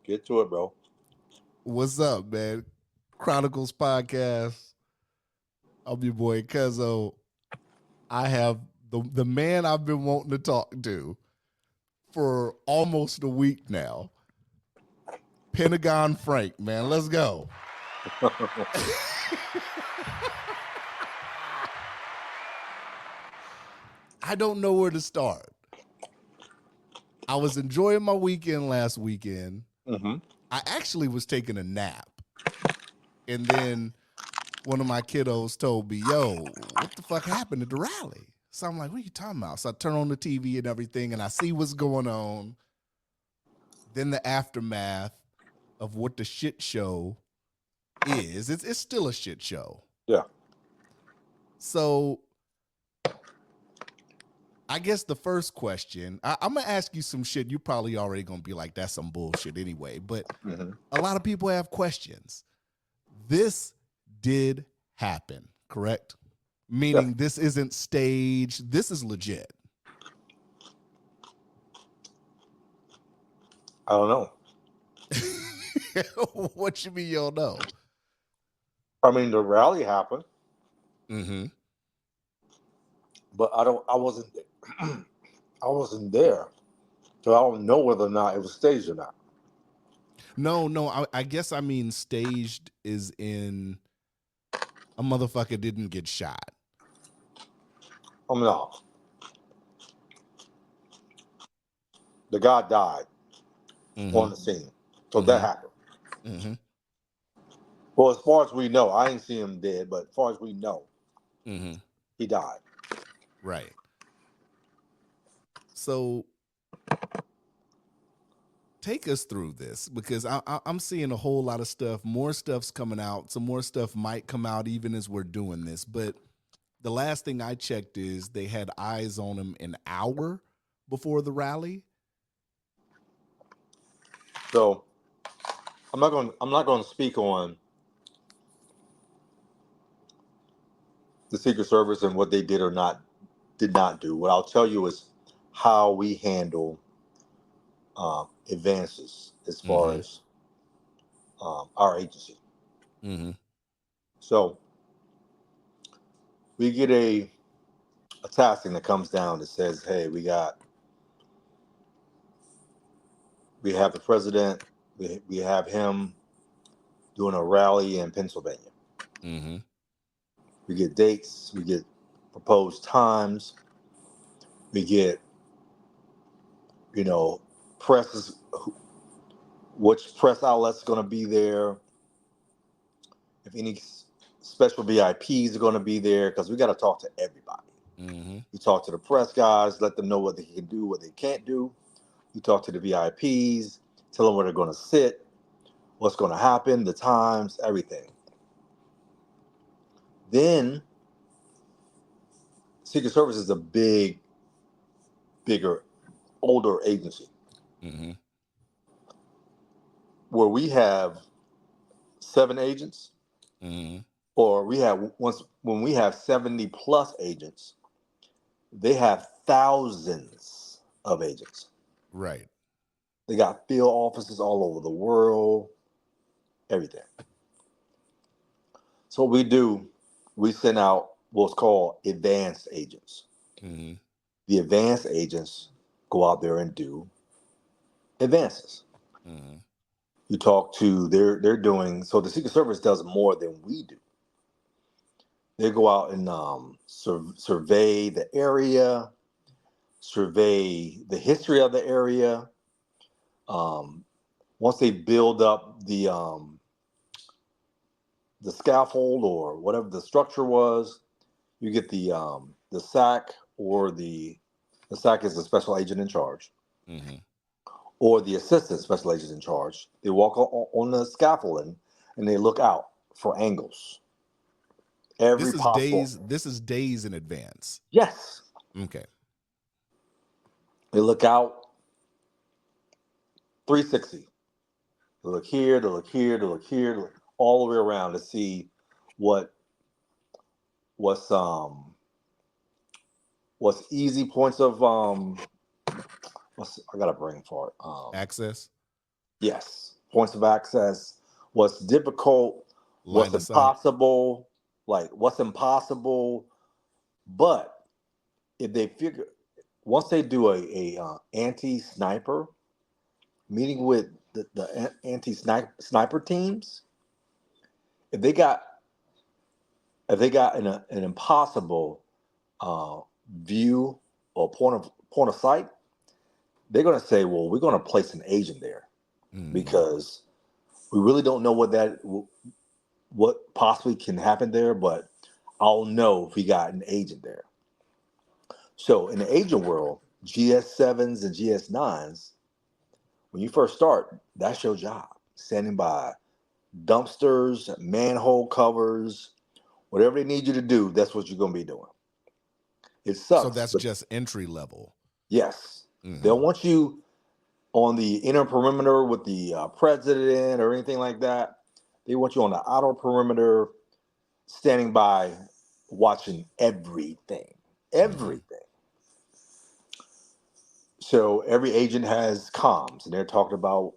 Get to it, bro. What's up, man? Chronicles Podcast. I'm your boy Cuzzo. I have the man I've been wanting to talk to for almost a week now. Pentagon Frank, man. Let's go. I don't know where to start. I was enjoying my weekend last weekend. Mm-hmm. I actually was taking a nap. And then one of my kiddos told me, yo, what the fuck happened at the rally? So I'm like, what are you talking about? So I turn on the TV and everything and I see what's going on. Then the aftermath of what the shit show is. It's still a shit show. Yeah. So I guess the first question, I'm going to ask you some shit. You're probably already going to be like, that's some bullshit anyway. But a lot of people have questions. This did happen, correct? Yeah. Meaning this isn't staged. This is legit. I don't know. What you mean you don't know? I mean, the rally happened, Mm-hmm. but I wasn't. I wasn't there, so I don't know whether or not it was staged or not. No. I guess I mean staged is in a motherfucker didn't get shot. No, the guy died on the scene, so that happened. Mm-hmm. Well, as far as we know, I ain't seen him dead, but as far as we know, Mm-hmm. he died. Right. So take us through this because I'm seeing a whole lot of stuff. More stuff's coming out. Some more stuff might come out even as we're doing this. But the last thing I checked is they had eyes on him an hour before the rally. So I'm not going to speak on the Secret Service and what they did not do. What I'll tell you is how we handle advances as far as our agency. Mm-hmm. So we get a tasking that comes down that says, "Hey, we have the president, we have him doing a rally in Pennsylvania. Mm-hmm. We get dates, we get proposed times, we get presses, which press outlet's going to be there, if any special VIPs are going to be there, because we got to talk to everybody. Mm-hmm. We talk to the press guys, let them know what they can do, what they can't do. We talk to the VIPs, tell them where they're going to sit, what's going to happen, the times, everything. Then Secret Service is a bigger, older agency Mm-hmm. where we have 7 agents, Mm-hmm. or when we have 70 plus agents, they have thousands of agents. Right. They got field offices all over the world, everything. So what we do, we send out what's called advanced agents. Mm-hmm. The advanced agents go out there and do advances. Mm-hmm. You talk to they're doing, so the Secret Service does more than we do. They go out and survey the area, survey the history of the area. Um, Once they build up the scaffold or whatever the structure was, you get the SAC, or the SAC is the special agent in charge, Mm-hmm. or the assistant special agent in charge. They walk on the scaffolding and they look out for angles. Every This is possible. days. This is days in advance. Yes. Okay. They look out 360. They look here, they look here, they look here, they look all the way around to see what what's what's easy points of I got a brain fart. Access. Yes, points of access. What's difficult, what's Line of sight. impossible, like what's impossible. But if they figure, once they do a anti sniper meeting with the anti sniper teams, if they got if they got an impossible uh, view or point of sight, they're going to say, well, we're going to place an agent there Mm-hmm. because we really don't know what possibly can happen there, but I'll know if we got an agent there. So in the agent world, GS7s and GS9s, when you first start, that's your job. Standing by dumpsters, manhole covers, whatever they need you to do, that's what you're going to be doing. It So sucks, that's but just entry level. yes, Mm-hmm. they'll want you on the inner perimeter with the president or anything like that. They want you on the outer perimeter, standing by, watching everything, Mm-hmm. everything. So every agent has comms, and they're talking about,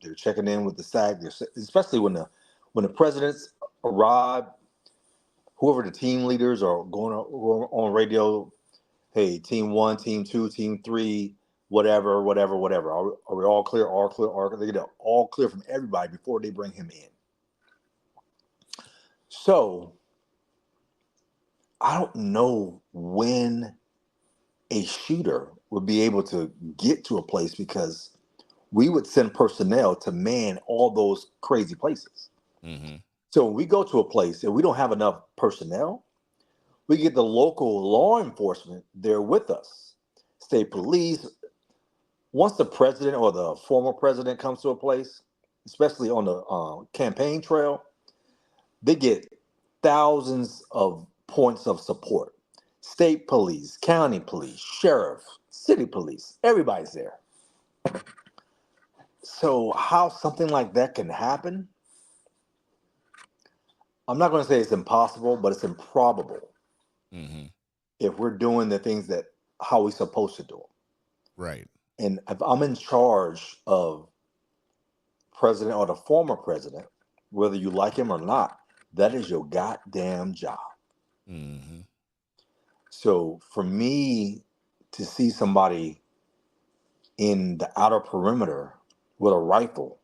they're checking in with the SAG, especially when the presidents arrive. Whoever the team leaders are going on radio. Hey, team one, team two, team three, whatever, whatever, whatever. Are we all clear? All clear? All they get all clear from everybody before they bring him in. So I don't know when a shooter would be able to get to a place because we would send personnel to man all those crazy places. Mm-hmm. So when we go to a place and we don't have enough personnel, we get the local law enforcement there with us, state police. Once the president or the former president comes to a place, especially on the campaign trail, they get thousands of points of support. State police, county police, sheriff, city police, everybody's there. So how something like that can happen, I'm not going to say it's impossible, but it's improbable Mm-hmm. if we're doing the things that how we're supposed to do them. Right. And if I'm in charge of president or the former president, whether you like him or not, that is your goddamn job. Mm-hmm. So for me to see somebody in the outer perimeter with a rifle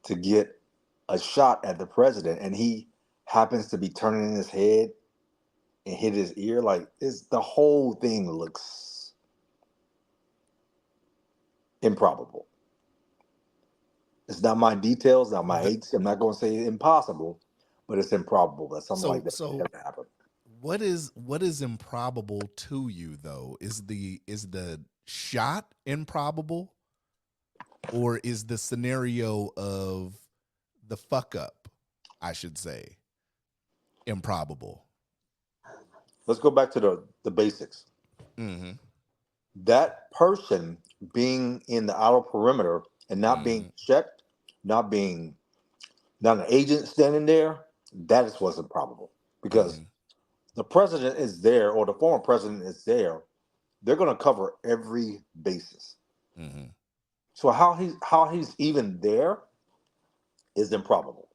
to get a shot at the president and he happens to be turning in his head and hit his ear, like it's the whole thing looks improbable. It's not my details, not my The, age. I'm not going to say impossible, but it's improbable that something like so that so could ever happen. what is improbable to you though? Is the shot improbable, or is the scenario of the fuck up, I should say, improbable? Let's go back to the basics. Mm-hmm. That person being in the outer perimeter and not being Mm-hmm. checked, not being not an agent standing there, that is what's improbable. Because Mm-hmm. the president is there or the former president is there, they're going to cover every basis. Mm-hmm. So how he's even there is improbable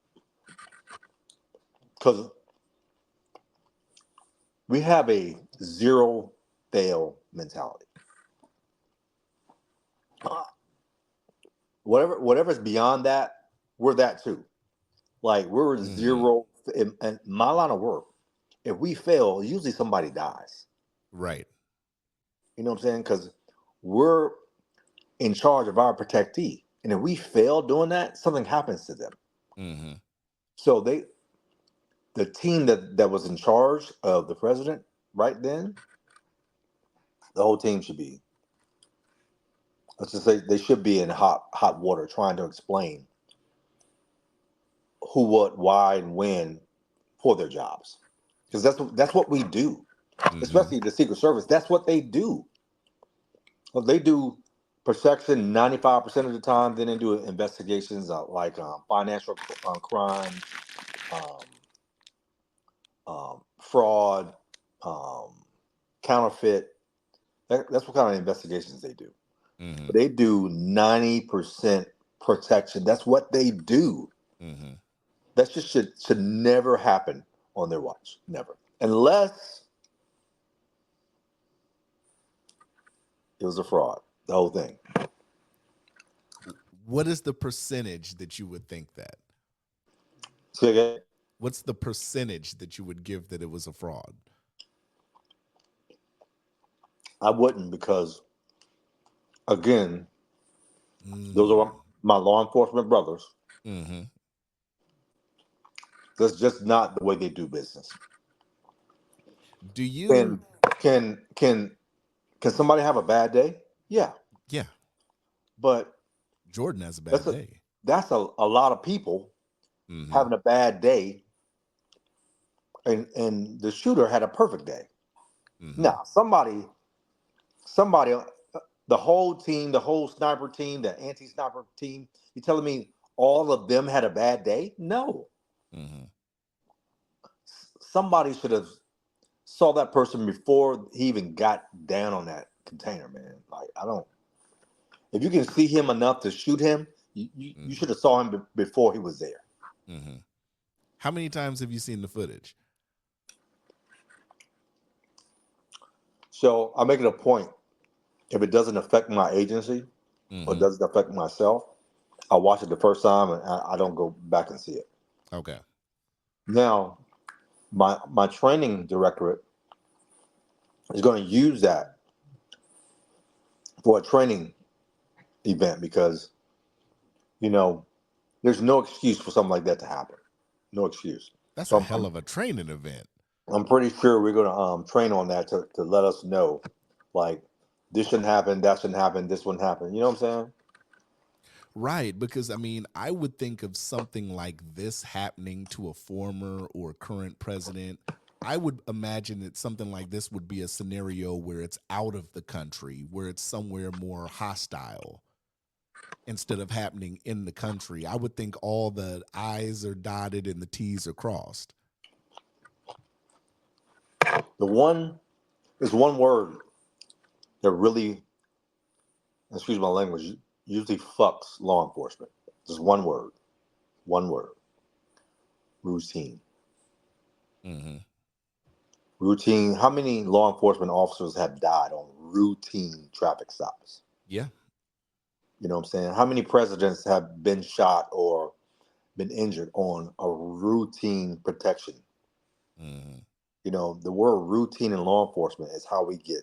because we have a zero fail mentality. Uh, whatever's beyond that, we're that too. Like we're Mm-hmm. zero in my line of work. If we fail, usually somebody dies. Right. You know what I'm saying? Because we're in charge of our protectee, and if we fail doing that, something happens to them. Mm-hmm. So the team that was in charge of the president right then, the whole team should be. Let's just say they should be in hot water trying to explain who, what, why, and when for their jobs, because that's what we do, Mm-hmm. especially the Secret Service. That's what they do. Well, they do protection 95% of the time. Then they do investigations like financial crime, um, fraud, um, counterfeit. That's what kind of investigations they do. Mm-hmm. But they do 90% protection. That's what they do. Mm-hmm. That just should never happen on their watch. Never. Unless it was a fraud. The whole thing. What is the percentage that you would think that? So again, What's the percentage that you would give that it was a fraud? I wouldn't because again, those Mm. are my law enforcement brothers. Mm-hmm. That's just not the way they do business. Do you? Can can can can somebody have a bad day? Yeah, Yeah, but Jordan has a that's bad a day. that's a lot of people Mm-hmm. having a bad day, and the shooter had a perfect day. Mm-hmm. Now somebody, the whole team, the whole sniper team, the anti-sniper team. You telling me all of them had a bad day? No, Mm-hmm. somebody should have saw that person before he even got down on that container, man. Like I don't. If you can see him enough to shoot him, you Mm-hmm. should have saw him before he was there. Mm-hmm. How many times have you seen the footage? So I make it a point. If it doesn't affect my agency or Mm-hmm. doesn't affect myself, I watch it the first time and I don't go back and see it. Okay. Now, my training directorate is going to use that for a training event because you know there's no excuse for something like that to happen. No excuse. That's So a I'm, hell I'm, of a training event. I'm pretty sure we're going to train on that to let us know, like this shouldn't happen, that shouldn't happen, this wouldn't happen. You know what I'm saying? Right, because I mean, I would think of something like this happening to a former or current president. I would imagine that something like this would be a scenario where it's out of the country, where it's somewhere more hostile instead of happening in the country. I would think all the I's are dotted and the T's are crossed. The one is one word that really, excuse my language, usually fucks law enforcement. Just one word, routine. Mm-hmm. Routine. How many law enforcement officers have died on routine traffic stops? Yeah. You know what I'm saying? How many presidents have been shot or been injured on a routine protection? Mm-hmm. You know, the word routine in law enforcement is how we get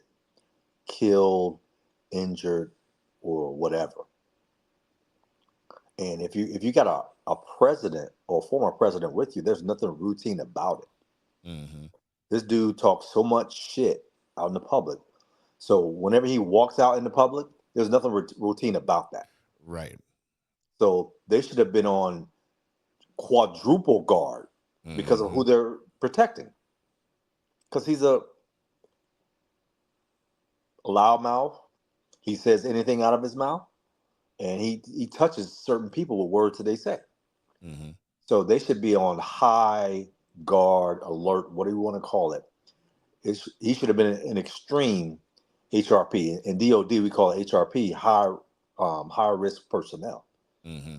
killed, injured, or whatever. And if you got a president or former president with you, there's nothing routine about it. Mm-hmm. This dude talks so much shit out in the public. So whenever he walks out in the public, there's nothing routine about that. Right. So they should have been on quadruple guard because of Mm-hmm. who they're protecting. Because he's a loudmouth. He says anything out of his mouth, and he touches certain people with words that they say. Mm-hmm. So they should be on high guard, alert, what do you want to call it? He should have been an extreme HRP. In DOD, we call it HRP, high risk personnel. Mm-hmm.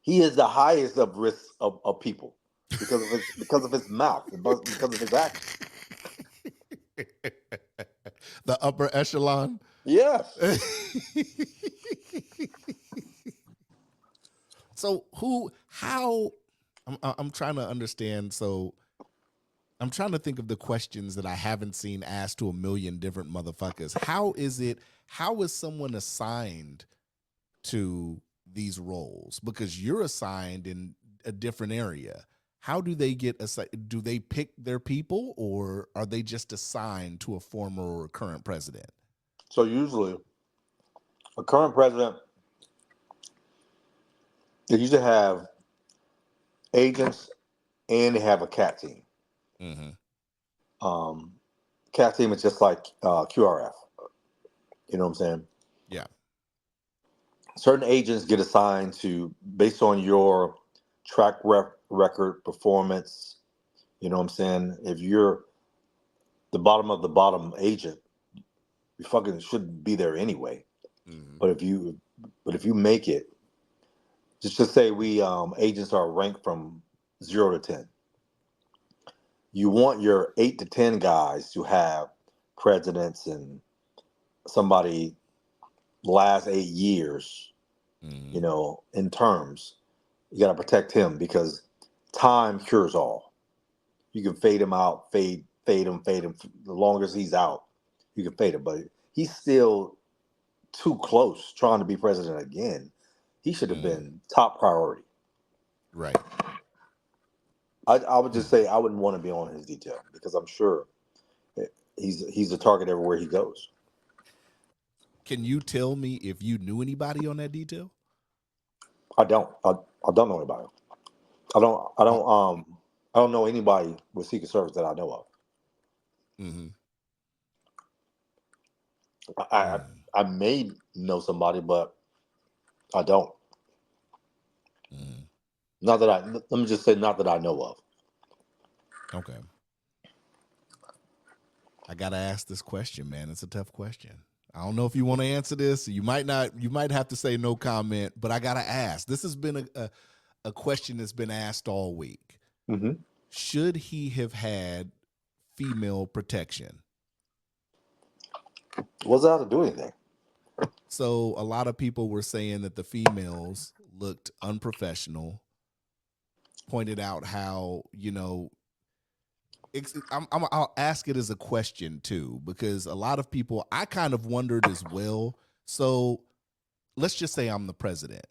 He is the highest of risk of people because of his mouth, because of his actions. The upper echelon. Yes. So who, how, I'm trying to understand. So I'm trying to think of the questions that I haven't seen asked to a million different motherfuckers. How is someone assigned to these roles? Because you're assigned in a different area. How do they get assigned? Do they pick their people or are they just assigned to a former or current president? So usually, a current president, they usually have agents and they have a cat team. Mm-hmm. Um, cat team is just like QRF. You know what I'm saying? Yeah. Certain agents get assigned to based on your record performance. You know what I'm saying? If you're the bottom of the bottom agent, you fucking shouldn't be there anyway. Mm-hmm. But if you make it, just say we agents are ranked from 0 to 10. You want your 8 to 10 guys to have presidents and somebody last 8 years, Mm-hmm. in terms. You got to protect him because time cures all. You can fade him out, fade him, fade him. The longer he's out, you can fade him. But he's still too close trying to be president again. He should have Mm-hmm. been top priority. Right. I would just Hmm. say I wouldn't want to be on his detail because I'm sure he's a target everywhere he goes. Can you tell me if you knew anybody on that detail? I don't. I don't know anybody. I don't. I Oh, don't. I don't know anybody with Secret Service that I know of. mm-hmm. I Mm-hmm. I may know somebody, but I don't. Mm-hmm. Not that I. Let me just say, not that I know of. Okay. I gotta ask this question, man. It's a tough question. I don't know if you want to answer this. You might not. You might have to say no comment. But I gotta ask. This has been a question that's been asked all week. Hmm. Should he have had female protection? What's that to do anything? So a lot of people were saying that the females looked unprofessional. Pointed out how I'll ask it as a question too, because a lot of people, I kind of wondered as well. So let's just say I'm the president.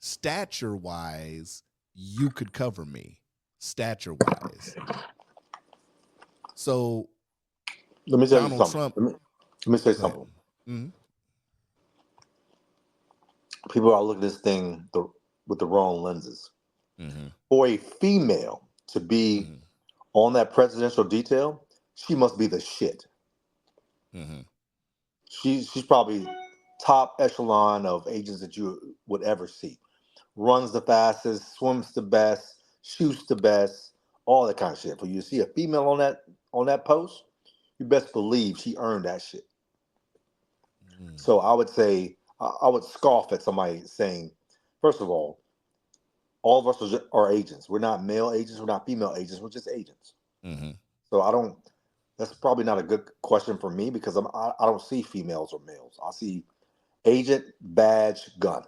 Stature wise, you could cover me, stature wise. So Let me tell you Donald something. Trump, Let me say go ahead. something. Mm-hmm. People are looking at this thing with the wrong lenses. Mm-hmm. For a female to be Mm-hmm. on that presidential detail, she must be the shit. Mm-hmm. She's probably top echelon of agents that you would ever see. Runs the fastest, swims the best, shoots the best, all that kind of shit. For you to see a female on that post, you best believe she earned that shit. So I would say I would scoff at somebody saying, first of all of us are agents. We're not male agents. We're not female agents. We're just agents. Mm-hmm. So I don't. That's probably not a good question for me because I don't see females or males. I see agent, badge, gun.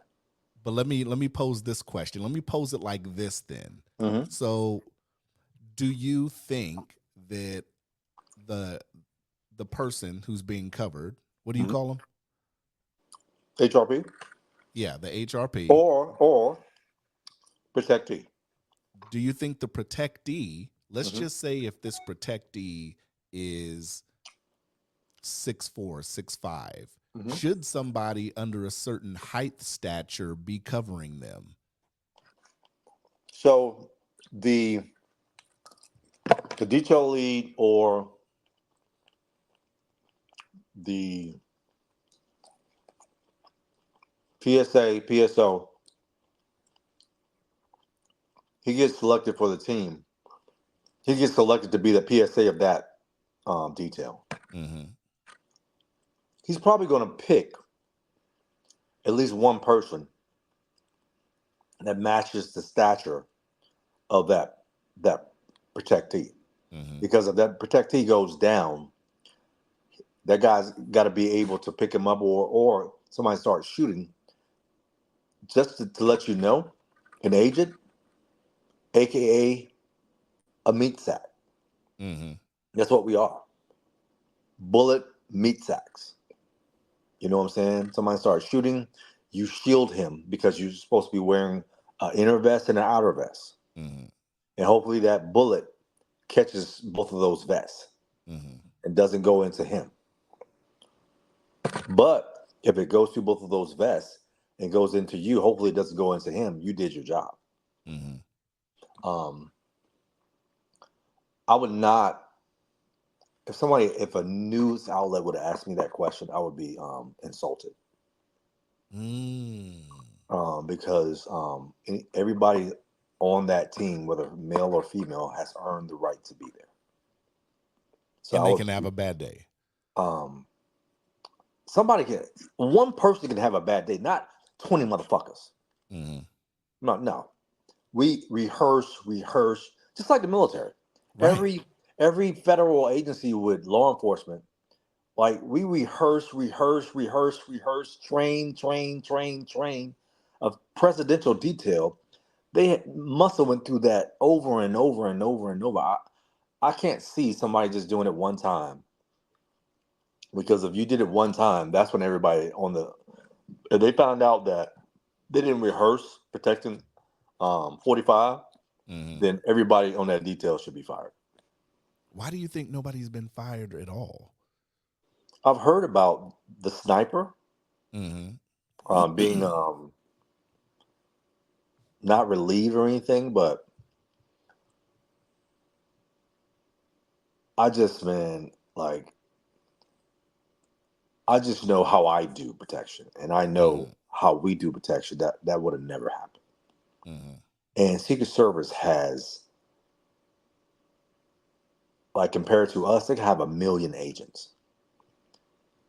But let me pose this question. Let me pose it like this then. Hmm. So, do you think that the the person who's being covered, what do you Hmm. call them? HRP Yeah, the HRP. or protectee. Do you think the protectee, let's Hmm. just say if this protectee is 6'4", 6'5", Hmm. should somebody under a certain height stature be covering them? So the the detail lead or the PSA, PSO, he gets selected for the team. He gets selected to be the PSA of that detail. Mm-hmm. He's probably going to pick at least one person that matches the stature of that protectee. Mm-hmm. Because if that protectee goes down, that guy's got to be able to pick him up, or somebody starts shooting. Just to let you know, an agent, aka a meat sack. Mm-hmm. That's what we are. Bullet meat sacks. You know what I'm saying? Somebody starts shooting, you shield him because you're supposed to be wearing an inner vest and an outer vest. Mm-hmm. And hopefully that bullet catches both of those vests Mm-hmm. and doesn't go into him. But if it goes through both of those vests and goes into you, hopefully it doesn't go into him. You did your job. Mm-hmm. Um, I would not, if a news outlet would have asked me that question, I would be insulted. Mm. Because everybody on that team, whether male or female, has earned the right to be there. So And I they would can have a bad day. um, one person can have a bad day, not 20 motherfuckers. Mm-hmm. No. We rehearse, just like the military. Right. Every federal agency with law enforcement, like we rehearse, train of presidential detail. They must have went through that over and over and over and over. I can't see somebody just doing it one time, because if you did it one time, that's when everybody if they found out that they didn't rehearse protecting 45, Mm-hmm. then everybody on that detail should be fired. Why do you think nobody's been fired at all? I've heard about the sniper Mm-hmm. being not relieved or anything, but I just, man, like, I just know how I do protection, and I know how we do protection. That would have never happened. Mm-hmm. And Secret Service has, like, compared to us, they could have 1 million agents.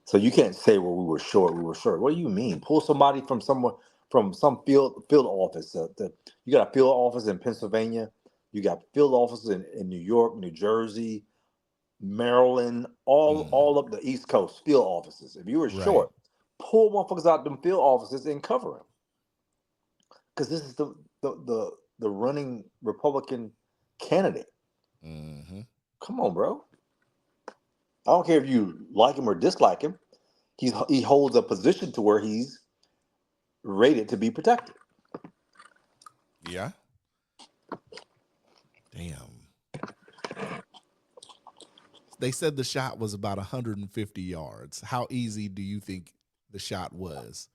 So you can't say, well, we were short. We were short. What do you mean? Pull somebody from somewhere, from some field office. You got a field office in Pennsylvania. You got field offices in New York, New Jersey, Maryland, Mm-hmm. all up the East Coast, field offices. If you were Right. short, pull motherfuckers out them field offices and cover them. Because this is the running Republican candidate. Mm-hmm. Come on, bro. I don't care if you like him or dislike him. He holds a position to where he's rated to be protected. Yeah. Damn. They said the shot was about 150 yards. How easy do you think the shot was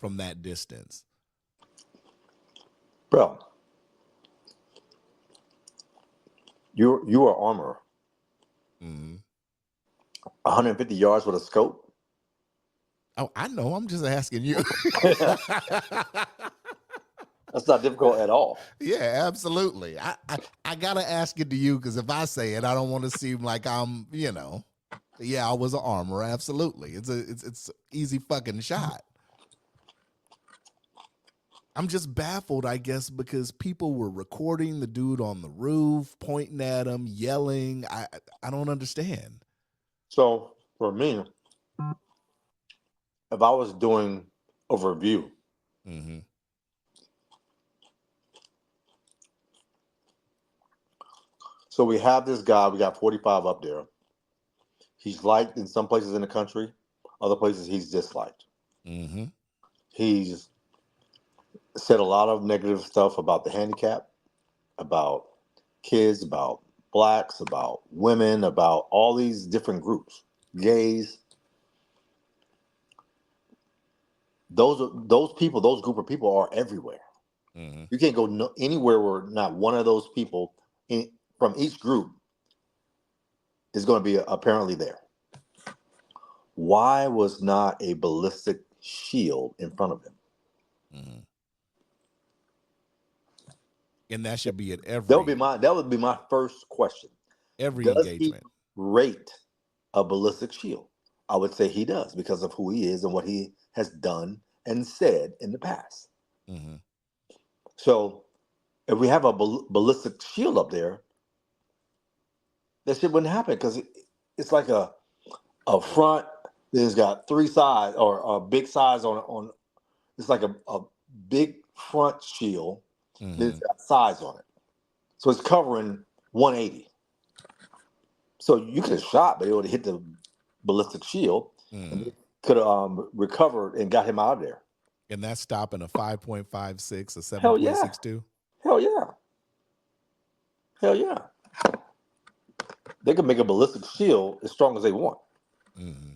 from that distance? Bro, you are armor. Mm-hmm. 150 yards with a scope. Oh, I know. I'm just asking you. That's not difficult at all. Yeah, absolutely. I gotta ask it to you because if I say it, I don't want to seem like I'm, Yeah, I was an armor. Absolutely, it's easy fucking shot. I'm just baffled, I guess, because people were recording the dude on the roof, pointing at him, yelling. I don't understand. So for me, if I was doing a review, Mm-hmm. so we have this guy, we got 45 up there. He's liked in some places in the country, other places he's disliked. Mm-hmm. He's said a lot of negative stuff about the handicap, about kids, about blacks, about women, about all these different groups, gays. Those people, those group of people are everywhere. Mm-hmm. You can't go anywhere where not one of those people from each group is going to be apparently there. Why was not a ballistic shield in front of him? Mm-hmm. And that should be at That would be my first question. every Does he engagement. rate a ballistic shield? I would say he does because of who he is and what he has done and said in the past. Mm-hmm. So if we have a ballistic shield up there, that shit wouldn't happen because it's like a front that's got three sides or a big size on. It's like a big front shield Mm-hmm. that's got sides on it, so it's covering 180. So you could have shot, but it would have hit the ballistic shield, and Mm-hmm. it could have recovered and got him out of there. And that's stopping a 5.56, a Hell yeah! 7.62. Hell yeah! Hell yeah! They can make a ballistic shield as strong as they want. Mm-hmm.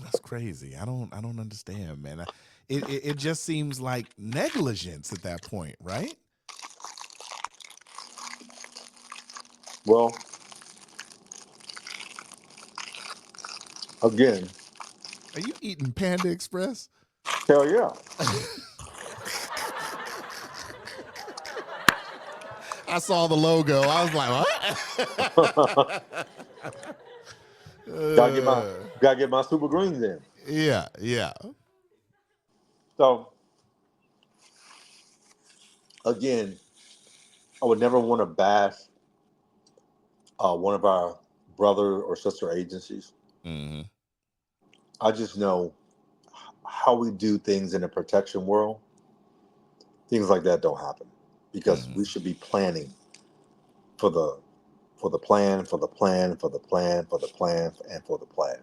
That's crazy. I don't understand, man. It just seems like negligence at that point, right? Well, again, Are you eating Panda Express? hell yeah! I saw the logo. I was like, what? Gotta get my Uh, gotta get my super greens in. yeah, yeah. So again, I would never want to bash one of our brother or sister agencies. Mm-hmm. I just know how we do things in the protection world. Things like that don't happen because Mm-hmm. we should be planning for the for the plan, for the plan, for the plan, for the plan, and for the plan.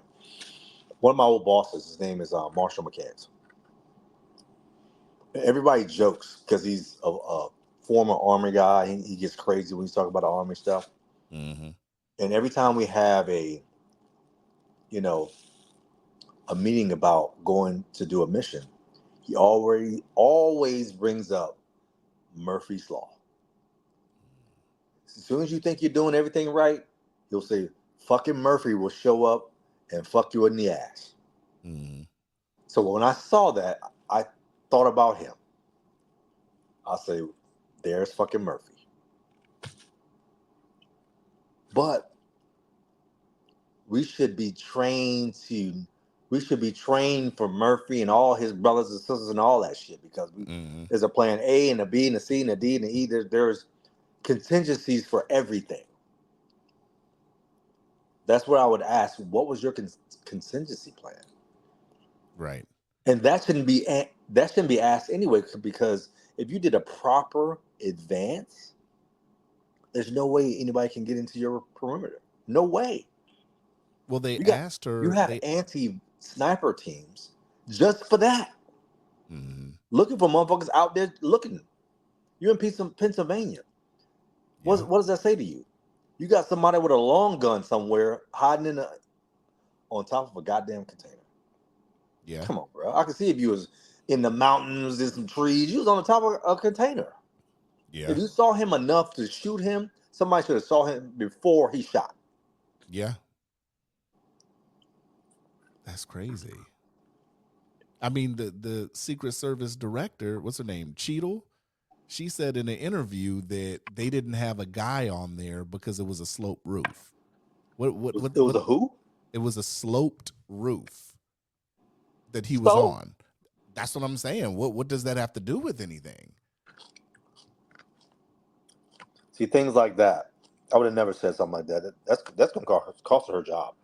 One of my old bosses, his name is Marshall McCants. Everybody jokes because he's a former Army guy. He gets crazy when he's talking about the Army stuff. Mm-hmm. And every time we have you know, a meeting about going to do a mission, he always brings up Murphy's Law. As soon as you think you're doing everything right, he'll say, fucking Murphy will show up and fuck you in the ass. Mm-hmm. So when I saw that, I thought about him. I say, there's fucking Murphy. But we should be trained to, we should be trained for Murphy and all his brothers and sisters and all that shit because Mm-hmm. there's a plan A and a B and a C and a D and an E. There's contingencies for everything. That's what I would ask. What was your contingency plan? Right. And that shouldn't be asked anyway because if you did a proper advance, there's no way anybody can get into your perimeter. No way. Well, they You got asked you her. have They. anti-sniper teams just for that, Mm-hmm. looking for motherfuckers out there looking. You're in Pennsylvania. Yeah. What does that say to you? You got somebody with a long gun somewhere hiding on top of a goddamn container. Yeah. Come on, bro. I can see if you was in the mountains in some trees. You was on the top of a container. If Yeah. you saw him enough to shoot him, somebody should have saw him before he shot. Yeah. That's crazy. I mean, the Secret Service director, what's her name, Cheadle? She said in an interview that they didn't have a guy on there because it was a sloped roof. What what what It was what? a who? It was a sloped roof that he was So on. That's what I'm saying. What does that have to do with anything? see things like that. I would have never said something like that. That's gonna cost her her job.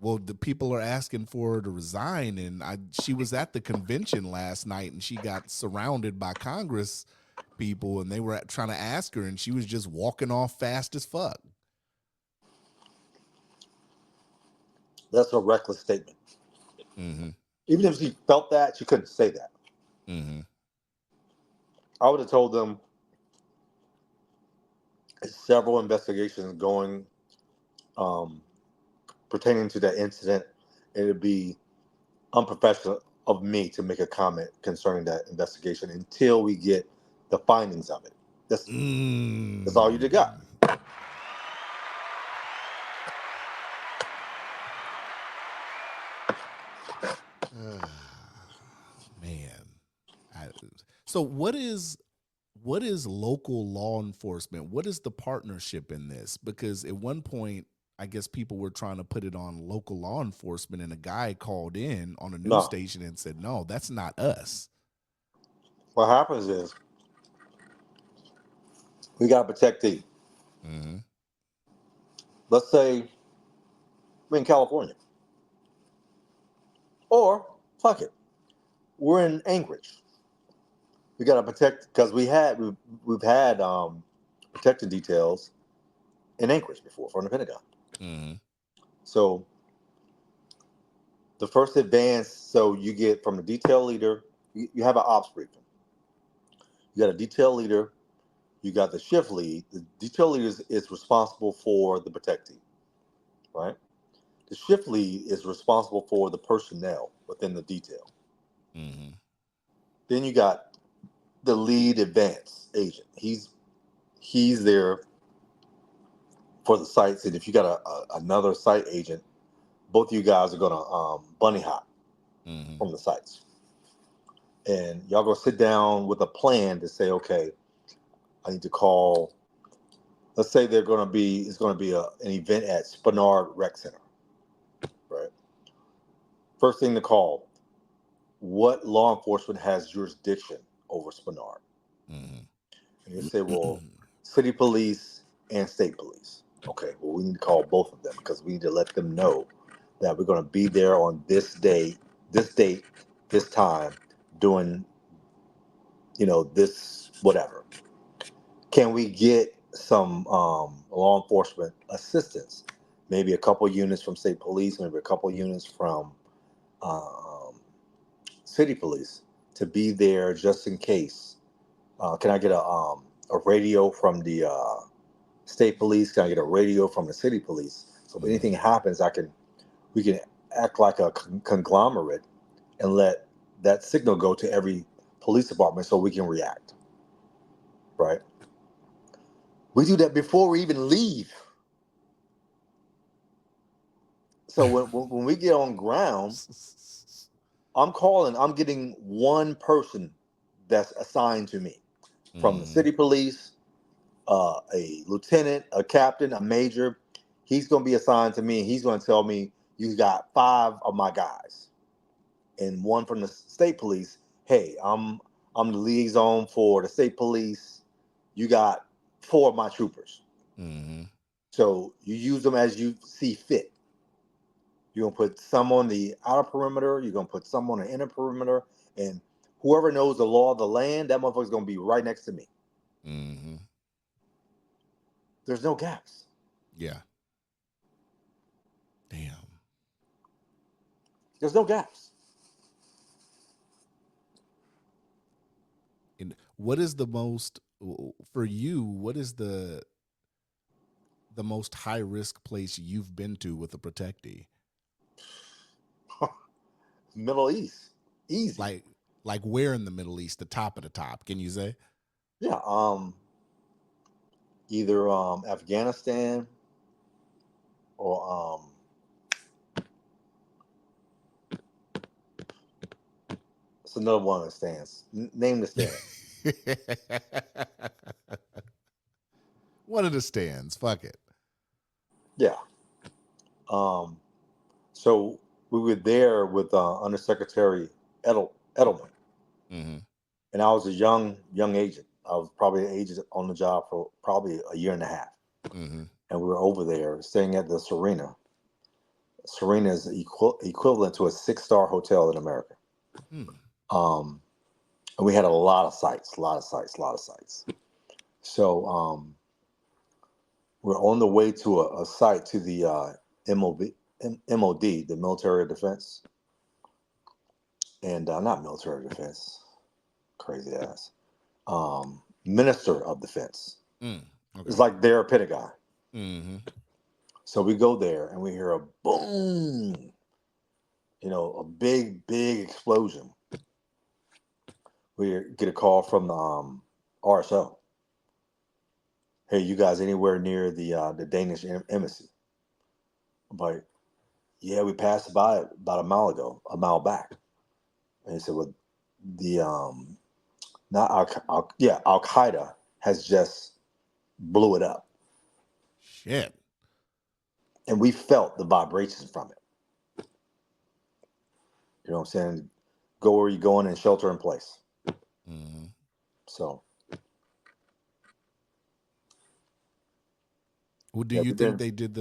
Well, the people are asking for her to resign, and she was at the convention last night, and she got surrounded by Congress people, and they were trying to ask her, and she was just walking off fast as fuck. That's a reckless statement. Mm-hmm. Even if she felt that, she couldn't say that. Mm-hmm. I would have told them several investigations going um, pertaining to that incident. It'd be unprofessional of me to make a comment concerning that investigation until we get the findings of it. That's all you got. Mm. Man. I, so what is local law enforcement? What is the partnership in this? Because at one point, I guess people were trying to put it on local law enforcement, and a guy called in on a news No, station and said, "No, that's not us." what happens is we got to protect the. Mm-hmm. Let's say we're in California, or fuck it, we're in Anchorage. We got to protect because we've had protected details in Anchorage before from the Pentagon. Mm-hmm. So the first advance, so you get from the detail leader, you have an ops briefing. You got a detail leader, you got the shift lead. The detail leader is responsible for the protect team, right? The shift lead is responsible for the personnel within the detail. Mm-hmm. Then you got the lead advance agent. He's there for the sites, and if you got another site agent, both of you guys are gonna bunny hop Mm-hmm. from the sites, and y'all gonna sit down with a plan to say, okay, I need to call. Let's say it's gonna be an event at Spanard Rec Center. First thing to call, what law enforcement has jurisdiction over Spinard? Mm-hmm. And you say, well, city police and state police. Okay, well, we need to call both of them because we need to let them know that we're going to be there on this day, this date, this time, doing, this whatever. Can we get some law enforcement assistance? Maybe a couple units from state police, maybe a couple units from um, city police to be there just in case. Can I get a radio from the state police? Can I get a radio from the city police? So if anything happens, we can act like a conglomerate and let that signal go to every police department so we can react. Right? We do that before we even leave. So when we get on ground, I'm getting one person that's assigned to me from the city police, a lieutenant, a captain, a major. He's going to be assigned to me. He's going to tell me, you got 5 of my guys. And one from the state police, hey, I'm the liaison for the state police. You got 4 of my troopers. Mm-hmm. So you use them as you see fit. You're going to put some on the outer perimeter. You're going to put some on the inner perimeter. And whoever knows the law of the land, that motherfucker's going to be right next to me. Mm-hmm. There's no gaps. Yeah. Damn. There's no gaps. And what is the most, for you, what is the most high risk place you've been to with a protectee? Middle East. Easy. Like where in the Middle East? The top of the top, can you say? Yeah. Either Afghanistan or it's another one of the stands. Name the stand. One of the stands. Fuck it. Yeah. So we were there with Undersecretary Edelman, Mm-hmm. and I was a young agent. I was probably an agent on the job for probably a year and a half, Mm-hmm. and we were over there staying at the Serena. Serena is equivalent to a 6-star hotel in America. Mm. And we had a lot of sites. So we're on the way to a site to the MOD, the Military of Defense, and not Military of Defense, crazy ass, Minister of Defense. Mm. Okay. It's like their Pentagon. Mm-hmm. So we go there and we hear a boom, a big explosion. We get a call from the RSO. Hey, you guys anywhere near the Danish embassy? I'm like, yeah, we passed by it about a mile back. And he said, well, the not Al Qaeda has just blew it up, Shit. and we felt the vibrations from it. You know what I'm saying? Go where you're going and shelter in place. Mm-hmm. So, Well, do yeah, you think they did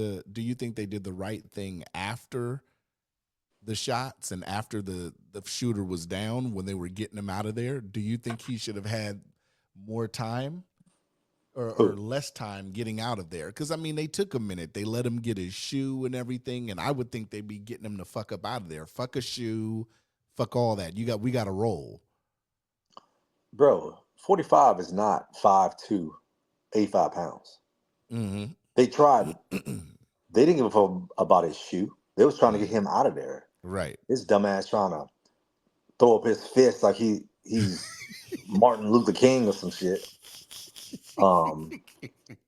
the right thing after the shots and after the shooter was down when they were getting him out of there? Do you think he should have had more time or less time getting out of there? Because I mean, they took a minute. They let him get his shoe and everything, and I would think they'd be getting him the fuck up out of there. Fuck a shoe, fuck all that. We got to roll, bro. 45 is not 5'2", 85 pounds. Mm-hmm. They tried. They didn't give a fuck about his shoe. They was trying to get him out of there. Right. His dumbass trying to throw up his fist like he's Martin Luther King or some shit.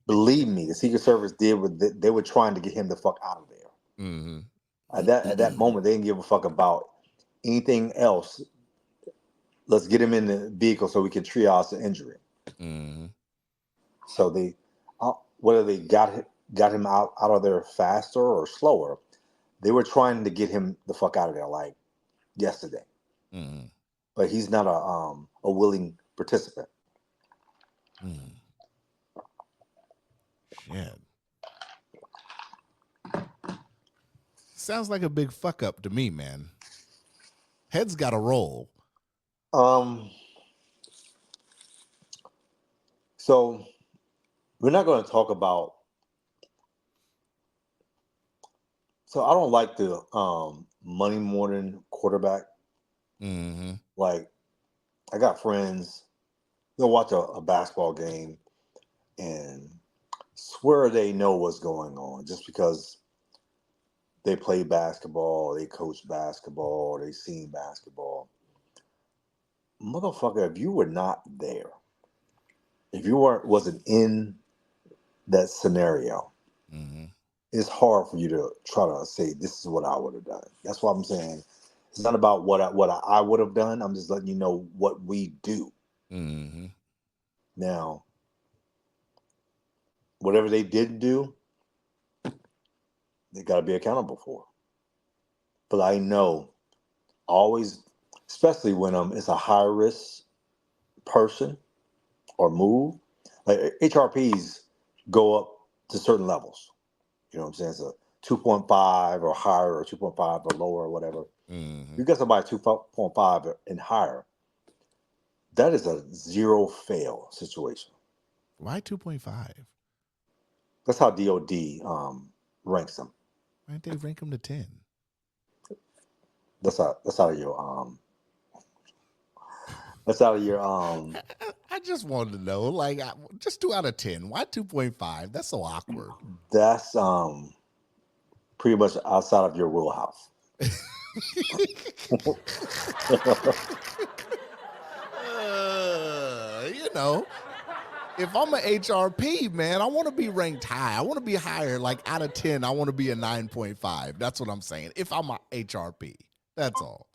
Believe me, the Secret Service did what they were trying to get him the fuck out of there. Mm-hmm. At that moment, they didn't give a fuck about anything else. Let's get him in the vehicle so we can triage the injury. Mm-hmm. So they, whether they got him out of there faster or slower, they were trying to get him the fuck out of there. Like, yesterday, Mm-hmm. but he's not a willing participant. Mm. Shit. Sounds like a big fuck up to me, man. Head's got to roll. Um, so we're not going to talk about. So I don't like the Monday morning quarterback. Mm-hmm. Like I got friends, they'll watch a basketball game and swear they know what's going on just because they play basketball, they coach basketball, they seen basketball. Motherfucker, if you were not there, if you wasn't in that scenario, Mm-hmm. it's hard for you to try to say this is what I would have done. That's what I'm saying. It's not about what I would have done. I'm just letting you know what we do. Mm-hmm. Now, whatever they didn't do, they got to be accountable for. But I know always, especially when it's a high risk person or move, like HRPs go up to certain levels. You know what I'm saying? It's a 2.5 or higher, or 2.5 or lower, or whatever. Mm-hmm. You get somebody 2.5 and higher, that is a zero fail situation. Why 2.5? That's how DOD ranks them. Why didn't they rank him to 10? That's out of your that's out of your I just wanted to know, like, just 2 out of 10. Why 2.5? That's so awkward. that's pretty much outside of your wheelhouse. You know, if I'm an HRP, man, I want to be ranked high. I want to be higher. Like out of 10, I want to be a 9.5. That's what I'm saying. If I'm a HRP, that's all.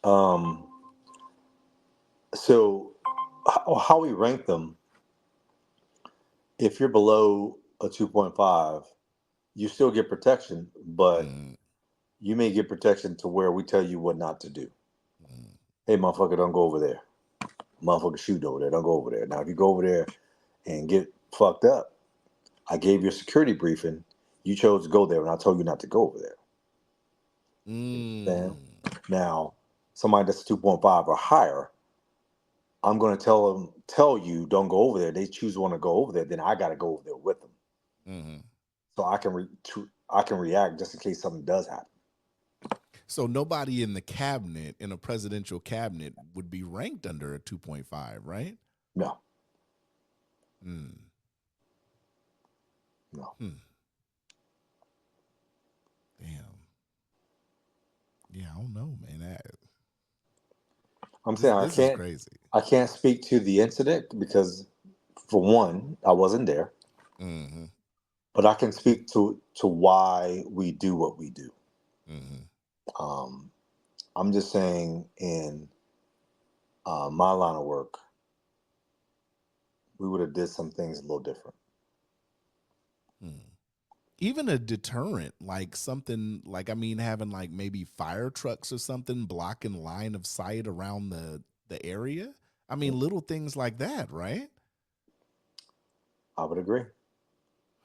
Um, so how we rank them, if you're below a 2.5, you still get protection, but Mm, you may get protection to where we tell you what not to do. mm, Hey, motherfucker, don't go over there. Motherfucker, shoot over there. Don't go over there. Now, if you go over there and get fucked up, I gave you a security briefing. You chose to go there, and I told you not to go over there. mm, Then, now, somebody that's 2.5 or higher, I'm going to tell you, don't go over there. They choose to want to go over there, then I got to go over there with them, mm. so I can react just in case something does happen. So nobody in the cabinet, in a presidential cabinet, would be ranked under a 2.5, right? No, Mm, no. hmm. Damn. Yeah, I don't know, man. I'm This saying this is crazy. I can't speak to the incident because, for one, I wasn't there. Mm-hmm. But I can speak to why we do what we do. Mm-hmm. Um, I'm just saying, in my line of work, we would have did some things a little different. Hmm. Even a deterrent, like something like, I mean, having like maybe fire trucks or something blocking line of sight around the area. I mean, little things like that, right? I would agree.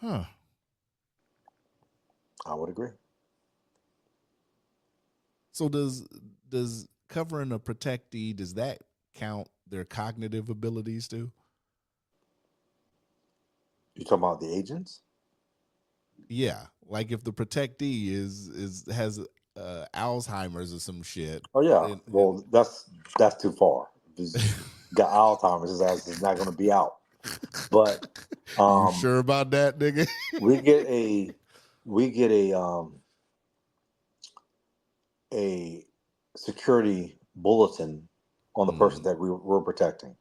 Huh. I would agree. So does covering a protectee, does that count their cognitive abilities too? You talking about the agents? Yeah, like if the protectee is has Alzheimer's or some shit, Oh yeah. and Well, that's too far. If he's got Alzheimer's, his ass is not going to be out. But you um, sure about that, nigga? we get a we get a security bulletin on the person Mm. that we're protecting.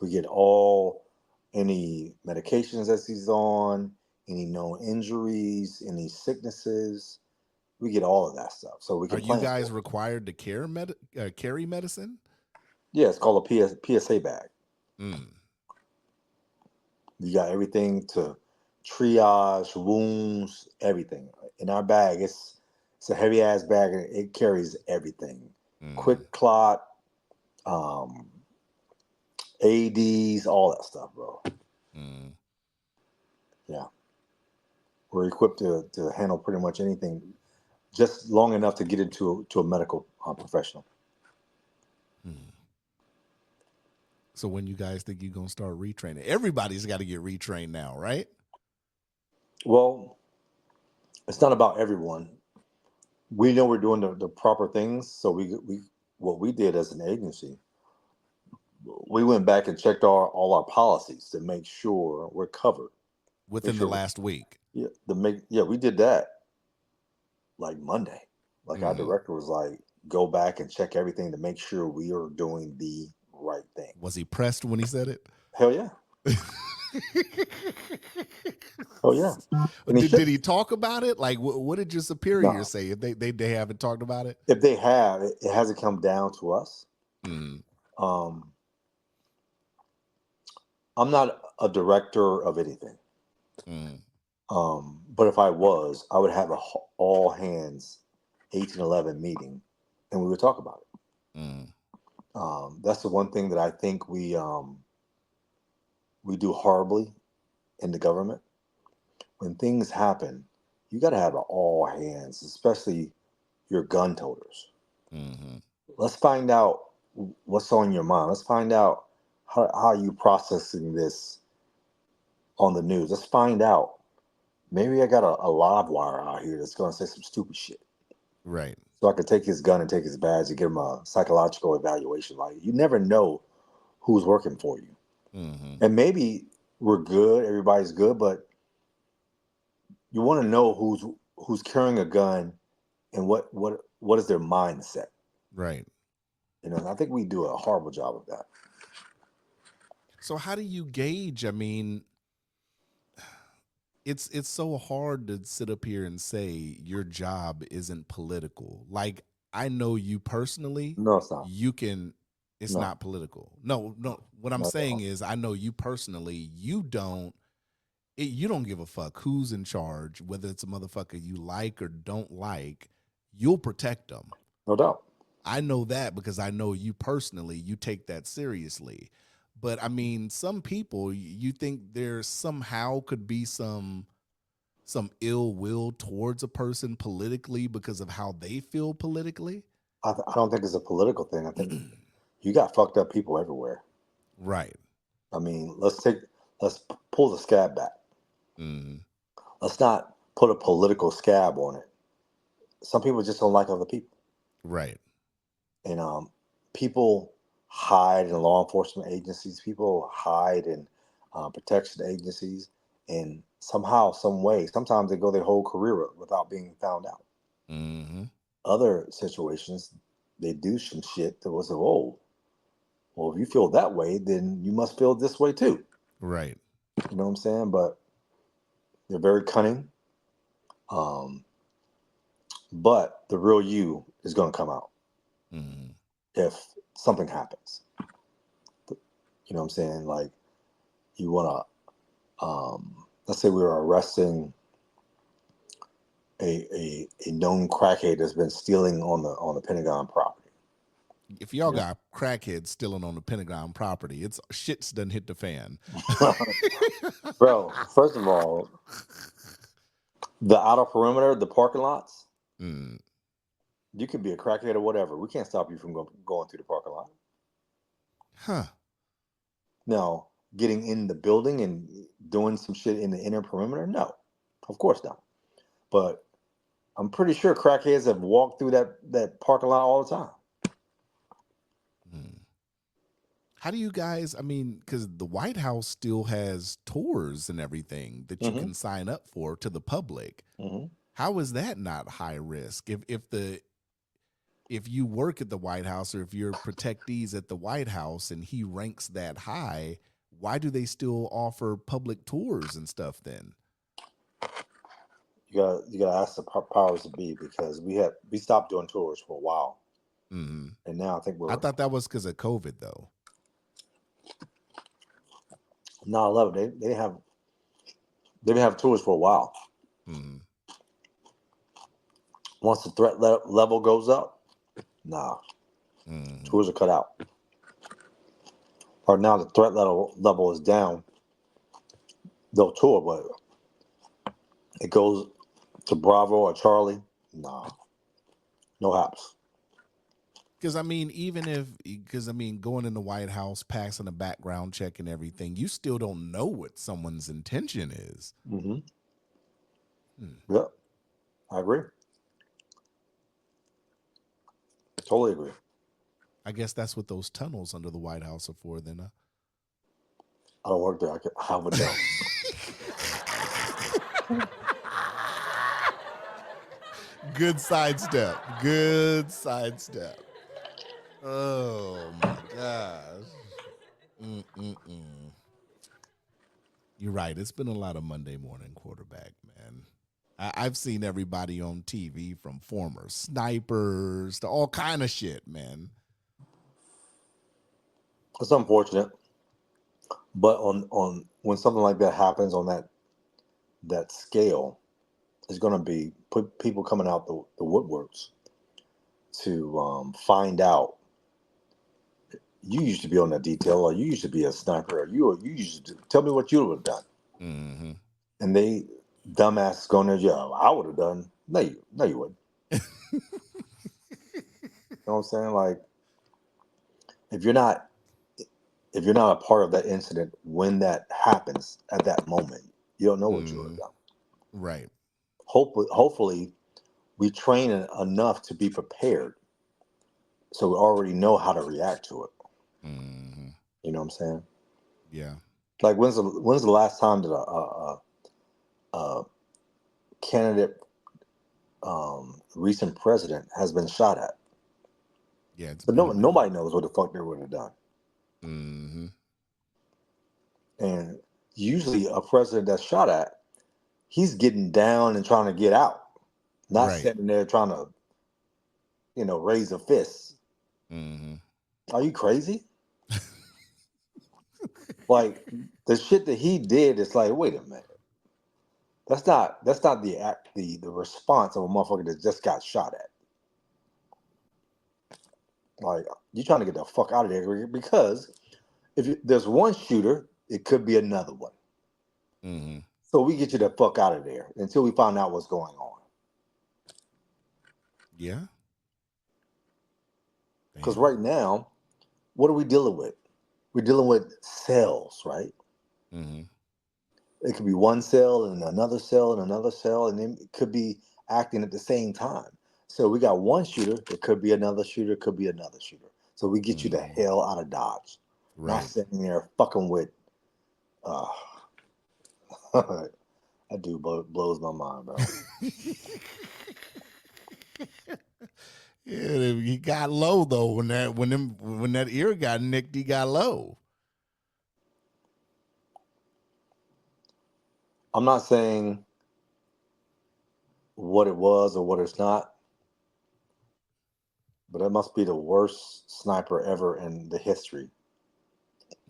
We get all any medications that he's on, any known injuries, any sicknesses. We get all of that stuff, so we Are can you plan guys for it. required to carry medicine? Yeah, it's called a PSA bag. Mm. You got everything to triage wounds, everything in our bag. It's a heavy ass bag, and it carries everything. Mm, Quick clot, um, ADs, all that stuff, bro. mm. Yeah, we're equipped to handle pretty much anything, just long enough to get into to a medical professional. Hmm. So when you guys think you're gonna start retraining? Everybody's got to get retrained now, right? Well, it's not about everyone. We know we're doing the proper things, so we what we did as an agency, we went back and checked all our policies to make sure we're covered. Make Within the sure, last week. yeah, we did that like Monday. Like our Mm. director was like, go back and check everything to make sure we are doing the right thing. Was he pressed when he said it? Hell yeah, oh yeah, and he Did should. he talk about it? Like, what did your superior No, say? If they haven't talked about it? if they have, it hasn't come down to us. Mm, Um, I'm not a director of anything. mm, But if I was, I would have a all hands 1811 meeting, and we would talk about it. mm. That's the one thing that I think we do horribly in the government. When things happen, you got to have an all hands, especially your gun toters. Mm-hmm. Let's find out what's on your mind. Let's find out how you processing this on the news. Let's find out. Maybe I got a live wire out here that's going to say some stupid shit. Right. So I could take his gun and take his badge and give him a psychological evaluation. Like, you never know who's working for you. Mm-hmm. And maybe we're good, everybody's good, but you want to know who's carrying a gun and what is their mindset. Right. And I think we do a horrible job of that. So how do you gauge? I mean, it's so hard to sit up here and say your job isn't political. Like, I know you personally, No, it's not. you can it's No, not political. No, no. What I'm not at saying all. is I know you personally, you don't give a fuck who's in charge, whether it's a motherfucker you like or don't like, you'll protect them. No doubt. I know that because I know you personally, you take that seriously. But I mean, some people, you think there somehow could be some ill will towards a person politically because of how they feel politically. I don't think it's a political thing. I think you got fucked up people everywhere. Right. I mean, let's pull the scab back. Mm, Let's not put a political scab on it. Some people just don't like other people. right. And people hide in law enforcement agencies. People hide in protection agencies, and somehow, some way, sometimes they go their whole career without being found out. Mm-hmm. Other situations, they do some shit that was old. Well, if you feel that way, then you must feel this way too. Right. You know what I'm saying? But they're very cunning. Um, but the real you is going to come out Mm-hmm. if something happens. You know what I'm saying? Like, you want to, let's say we were arresting a known crackhead that's been stealing on the Pentagon property. If y'all Yeah. got crackheads stealing on the Pentagon property, it's shit's done hit the fan. Bro, first of all, the outer perimeter, the parking lots, Mm, you could be a crackhead or whatever. We can't stop you from going through the parking lot. huh. Now, getting in the building and doing some shit in the inner perimeter, no, of course not. But I'm pretty sure crackheads have walked through that parking lot all the time. Mm. How do you guys, I mean, because the White House still has tours and everything that you Hmm. can sign up for to the public. Hmm. How is that not high risk? If you work at the White House or if you're protectees at the White House and he ranks that high, why do they still offer public tours and stuff then? You gotta ask the powers to be, because we stopped doing tours for a while, Mm. and now I think I we're thought that was because of COVID though. 9/11. They've been having tours for a while. Mm. Once the threat level goes up, nah, screws are cut out. Or now the threat level is down, they'll tour, but it goes to Bravo or Charlie, nah, no haps. Because I mean, going in the White House, passing a background check and everything, you still don't know what someone's intention is. Mm-hmm. Yep, I agree. Totally agree. I guess that's what those tunnels under the White House are for, then. I don't work there. I would know. Good sidestep. Good sidestep. Oh my gosh. Mm-mm-mm. You're right. It's been a lot of Monday morning quarterback, man. I've seen everybody on TV from former snipers to all kind of shit, man. It's unfortunate, but on when something like that happens on that scale, it's going to be people coming out the woodworks to find out. You used to be on that detail, or you used to be a sniper, or you used to tell me what you would have done. Mm-hmm. And they dumbasses going to jail. I would have done. No, you wouldn't. You know what I'm saying? Like if you're not a part of that incident when that happens at that moment, you don't know what you would have done. Right. Hopefully, we train enough to be prepared, so we already know how to react to it. Mm-hmm. You know what I'm saying? Yeah. Like when's the last time that a candidate, recent president has been shot at? Yeah, it's But been a minute. nobody knows what the fuck they would have done. Mm-hmm. And usually, a president that's shot at, he's getting down and trying to get out, not Right. sitting there trying to, raise a fist. Mm-hmm. Are you crazy? Like the shit that he did, it's like, wait a minute. That's not the act the response of a motherfucker that just got shot at. Like you trying to get the fuck out of there because there's one shooter, it could be another one. Mm-hmm. So we get you the fuck out of there until we find out what's going on. Yeah. Because Damn. right now, what are we dealing with? We're dealing with cells, right? Mm-hmm. It could be one cell and another cell and another cell, and then it could be acting at the same time. So we got one shooter, it could be another shooter, it could be another shooter. So we get you the Mm-hmm. hell out of Dodge. Not Right. sitting there fucking with uh that dude blows my mind, bro. Yeah, he got low though when that ear got nicked, he got low. I'm not saying what it was or what it's not, but it must be the worst sniper ever in the history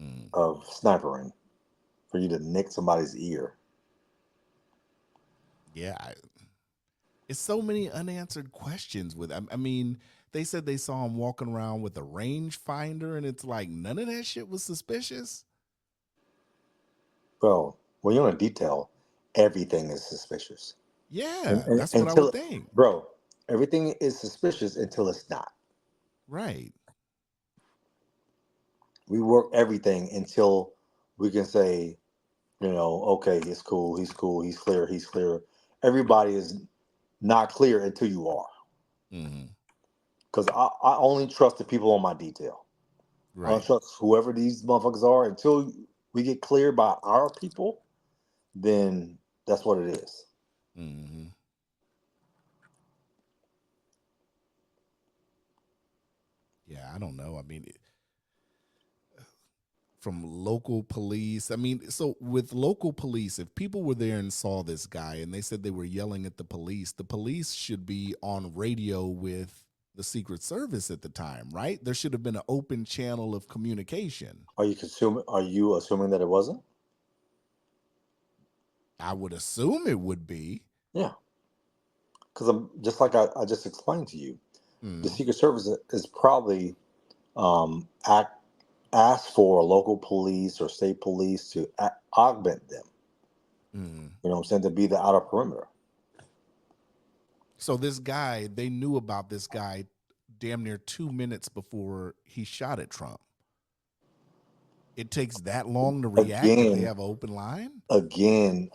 Mm. of snipering for you to nick somebody's ear. Yeah, it's so many unanswered questions with. I mean, they said they saw him walking around with a rangefinder, and it's like none of that shit was suspicious. Bro, when you're in detail, everything is suspicious. Yeah, that's what I would Until, think. bro, everything is suspicious until it's not. Right. We work everything until we can say, okay, it's cool, he's cool, he's clear, he's clear. Everybody is not clear until you are. Mm-hmm. Because I only trust the people on my detail. I don't Right. trust whoever these motherfuckers are until we get cleared by our people, then that's what it is. Mm-hmm. Yeah, I don't know. I mean, from local police. I mean, so with local police, if people were there and saw this guy and they said they were yelling at the police should be on radio with the Secret Service at the time, right? There should have been an open channel of communication. Are you assuming that it wasn't? I would assume it would be. Yeah. because I'm just like I just explained to you, the Mm, Secret Service is probably act ask for local police or state police to augment them. mm. You know what I'm saying? To be the outer perimeter. So this guy, they knew about this guy damn near 2 minutes before he shot at Trump. It takes that long to react if they Again, have an open line. again,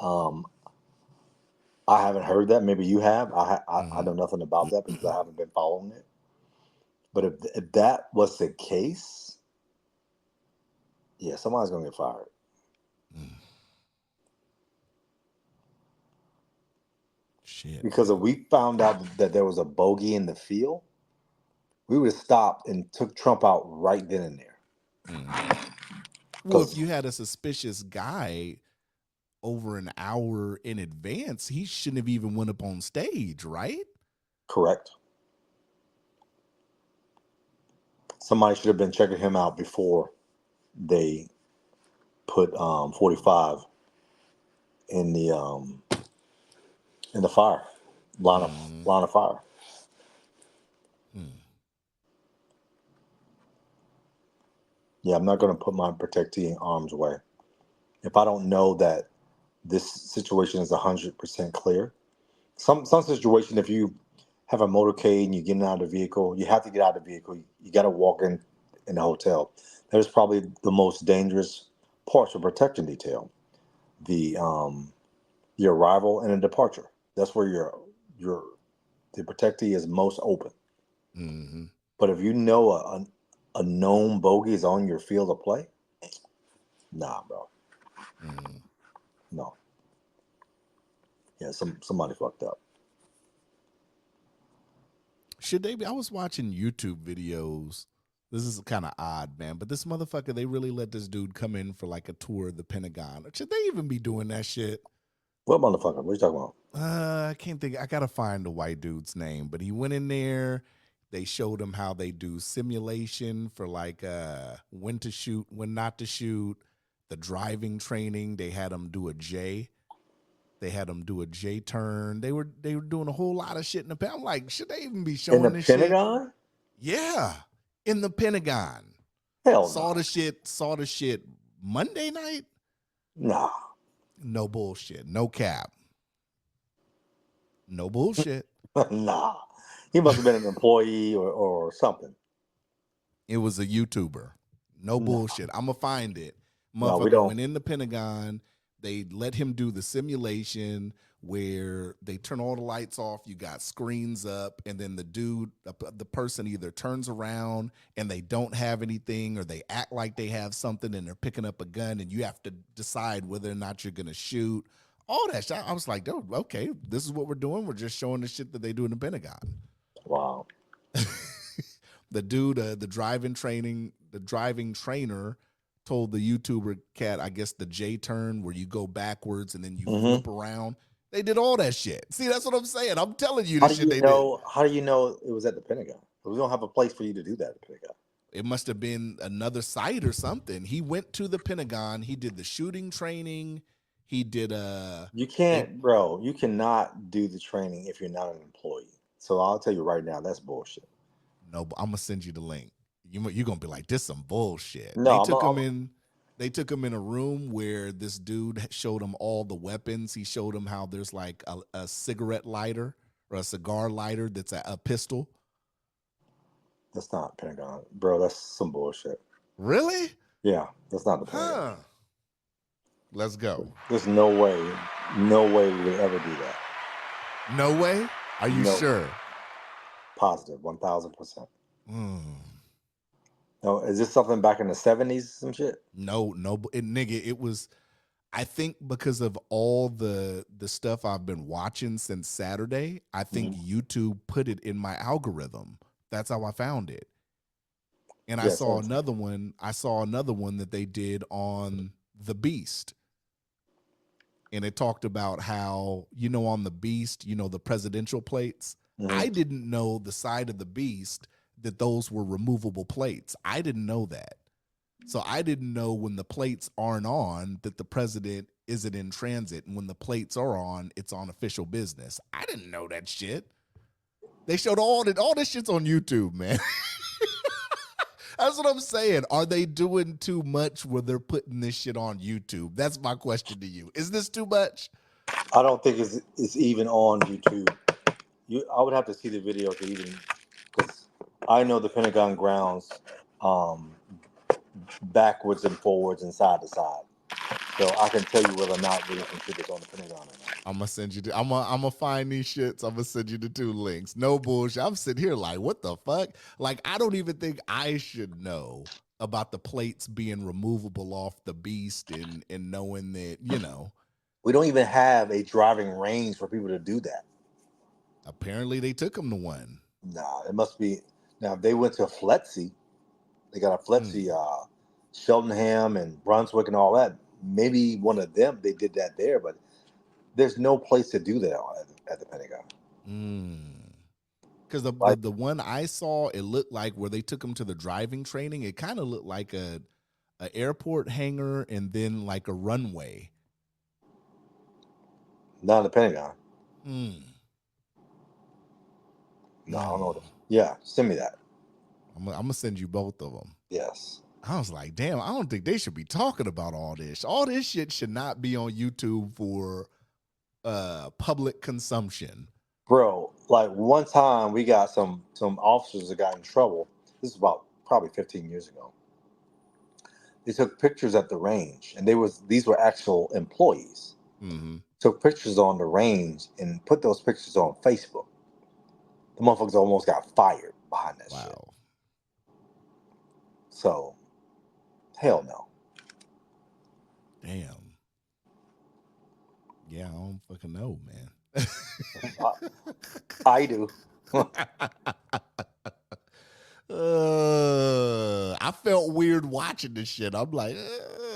I haven't heard that. Maybe you have. I Mm-hmm. know nothing about that because I haven't been following it. But if that was the case, yeah, somebody's gonna get fired. Mm. Shit, Because if man. we found out that there was a bogey in the field, we would have stopped and took Trump out right then and there. Mm. Well, if Because you had a suspicious guy over an hour in advance, he shouldn't have even went up on stage, right? correct, somebody should have been checking him out before they put 45 in the fire line of Mm-hmm. line of fire. Mm. Yeah, I'm not going to put my protectee in harm's way if I don't know that this situation is 100% clear. Some situation, if you have a motorcade and you're getting out of the vehicle, you have to get out of the vehicle. You got to walk in the hotel. That is probably the most dangerous parts of protection detail. The arrival and the departure. That's where your the protectee is most open. Mm-hmm. But if you know a known bogey is on your field of play, nah, bro, Mm. no. Yeah, somebody fucked up. Should they be? I was watching YouTube videos. This is kind of odd, man. But this motherfucker, they really let this dude come in for like a tour of the Pentagon. Should they even be doing that shit? What motherfucker? What are you talking about? I can't think. I gotta find the white dude's name. But he went in there. They showed him how they do simulation for like when to shoot, when not to shoot. The driving training. They had him do a J. They had him do a J turn. They were doing a whole lot of shit in the pen. I'm like, should they even be In the showing this shit? Pentagon? Yeah, in the Pentagon. Hell Saw no. the shit. Saw the shit Monday night. Nah. No bullshit. No cap. No bullshit. Nah. He must have been an employee or something. It was a YouTuber. No Nah. bullshit. I'm gonna find it. No, we Motherfucker don't. went in the Pentagon. They let him do the simulation where they turn all the lights off. You got screens up, and then the person either turns around and they don't have anything, or they act like they have something and they're picking up a gun, and you have to decide whether or not you're gonna shoot. All that shit. I was like, dude, okay, this is what we're doing. We're just showing the shit that they do in the Pentagon. Wow. The dude, the driving trainer told the YouTuber cat, I guess the J turn where you go backwards and then you Hmm. flip around. They did all that shit. See, that's what I'm saying. I'm telling you the shit they did. How do you know it was at the Pentagon? We don't have a place for you to do that at the Pentagon. It must have been another site or something. He went to the Pentagon. He did the shooting training. He did You they can't, bro. You cannot do the training if you're not an employee. So I'll tell you right now, that's bullshit. no, I'm gonna send you the link. You're gonna be like, this some bullshit. No, I'm, I'm They took him in a room where this dude showed him all the weapons. He showed him how there's like a cigarette lighter or a cigar lighter that's a pistol. that's not Pentagon, bro. That's some bullshit. Really? Yeah, that's not the Pentagon. Huh. Let's go. There's no way we would ever do that. No way? Are you No, sure? positive, 1,000%. Mm. No, is this something back in the '70s? Some shit. No, nigga, it was. I think because of all the stuff I've been watching since Saturday, I think Mhm. YouTube put it in my algorithm. That's how I found it. And I Yeah, saw same. another one. I saw another one that they did on the Beast, and it talked about how on the Beast, the presidential plates. Hmm. I didn't know the side of the Beast that those were removable plates. I didn't know that. So I didn't know when the plates aren't on that the president is it in transit? And when the plates are on, it's on official business. I didn't know that shit. They showed all this shit's on YouTube, man. That's what I'm saying. Are they doing too much where they're putting this shit on YouTube? That's my question to you. Is this too much? I don't think it's even on YouTube. I would have to see the video to even, because I know the Pentagon grounds backwards and forwards and side to side. So I can tell you whether or not really some shit is on the Pentagon or not. I'm gonna send you. I'm gonna find these shits. I'm gonna send you the 2 links. No bullshit. I'm sitting here like, what the fuck? Like, I don't even think I should know about the plates being removable off the beast and knowing that, you know. We don't even have a driving range for people to do that. Apparently, they took them to one. Nah, it must be. Now, if they went to Fletsy, they got a Fletsy, Cheltenham and Brunswick and all that. Maybe one of them, they did that there, but there's no place to do that at the Pentagon. Because the one I saw, it looked like where they took them to the driving training. It kind of looked like a airport hangar and then like a runway. Not the Pentagon. No, I don't know. Yeah, send me that. I'm gonna send you both of them. Yes. I was like, damn, I don't think they should be talking about all this. All this shit should not be on YouTube for public consumption. Bro, like one time we got some officers that got in trouble. This is about probably 15 years ago. They took pictures at the range, and these were actual employees. Took pictures on the range and put those pictures on Facebook. The motherfuckers almost got fired behind that shit. So, hell no. Damn. Yeah, I don't fucking know, man. I do. I felt weird watching this shit. I'm like,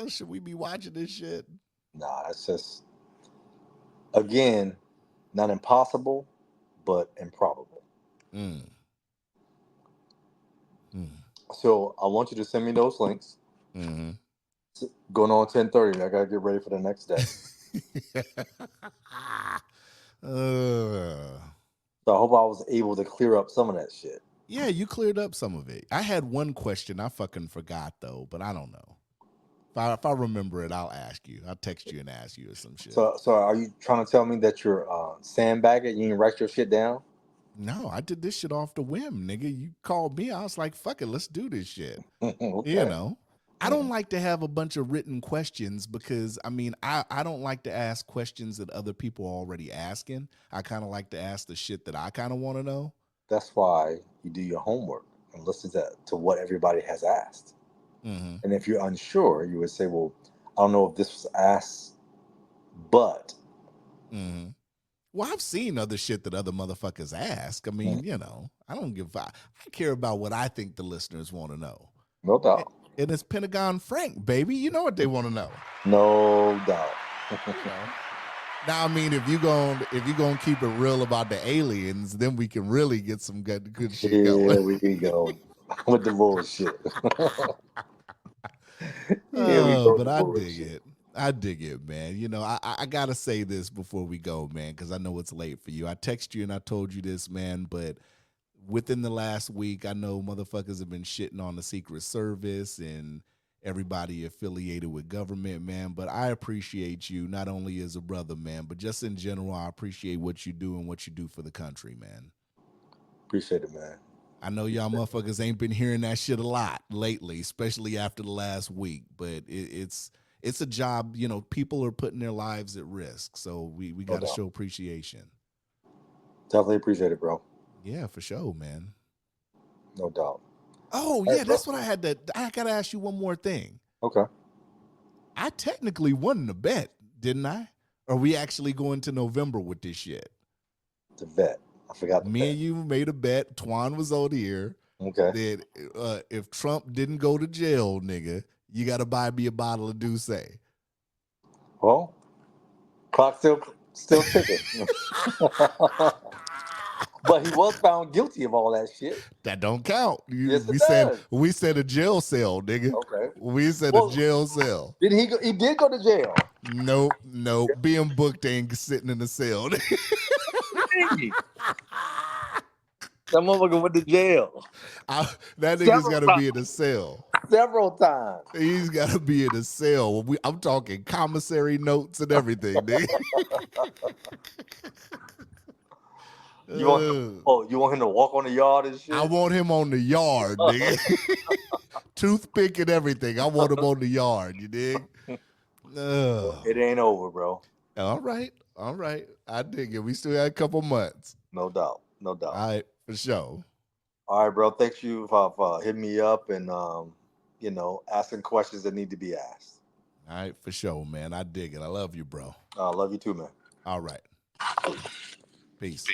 should we be watching this shit? Nah, it's just, again, not impossible, but improbable. So I want you to send me those links. Going on 10:30. I gotta get ready for the next day. So I hope I was able to clear up some of that shit. Yeah, you cleared up some of it. I had one question I fucking forgot though, but I don't know. If I remember it, I'll ask you. I'll text you and ask you or some shit. So are you trying to tell me that you're sandbagging? You didn't write your shit down? No, I did this shit off the whim, nigga. You called me. I was like, fuck it, let's do this shit. Okay. You know? I don't like to have a bunch of written questions because, I mean, I don't like to ask questions that other people are already asking. I kind of like to ask the shit that I kind of want to know. That's why you do your homework and listen to what everybody has asked. And if you're unsure, you would say, well, I don't know if this was asked, but. Well, I've seen other shit that other motherfuckers ask. I mean, you know, I care about what I think the listeners want to know. No doubt. And it's Pentagon Frank, baby. You know what they want to know. No doubt. Now, I mean, if you gonna keep it real about the aliens, then we can really get some good shit going. Here we go with the bullshit. But I dig it. I dig it, man. You know, I gotta say this before we go, man, because I know it's late for you. I text you and I told you this, man, but within the last week, I know motherfuckers have been shitting on the Secret Service and everybody affiliated with government, man. But I appreciate you not only as a brother, man, but just in general, I appreciate what you do and what you do for the country, man. Appreciate it, man. I know y'all motherfuckers ain't been hearing that shit a lot lately, especially after the last week, but it's a job, you know, people are putting their lives at risk. So we got to show appreciation. Definitely appreciate it, bro. Yeah, for sure, man. No doubt. Oh, yeah, that's what I got to ask you one more thing. Okay. I technically won the bet, didn't I? Or are we actually going to November with this shit? The bet. I forgot the bet. Me and you made a bet. Twan was on here. Okay. That if Trump didn't go to jail, nigga, you got to buy me a bottle of Douce. Well, clock still ticking. But he was found guilty of all that shit. That don't count. Yes, it We said a jail cell, nigga. Okay. We said a Well, jail cell. did he go? He did go to jail. Nope. Being booked ain't sitting in the cell. That motherfucker went to jail. That nigga's got to be in a cell. Several times. He's got to be in a cell. I'm talking commissary notes and everything, nigga. You want him to walk on the yard and shit? I want him on the yard, nigga. Toothpick and everything. I want him on the yard, you dig? It ain't over, bro. All right. I dig it. We still got a couple months. No doubt. All right, for sure. All right, bro. Thank you for hitting me up and asking questions that need to be asked. All right, for sure, man. I dig it. I love you, bro. I love you too, man. All right. Peace.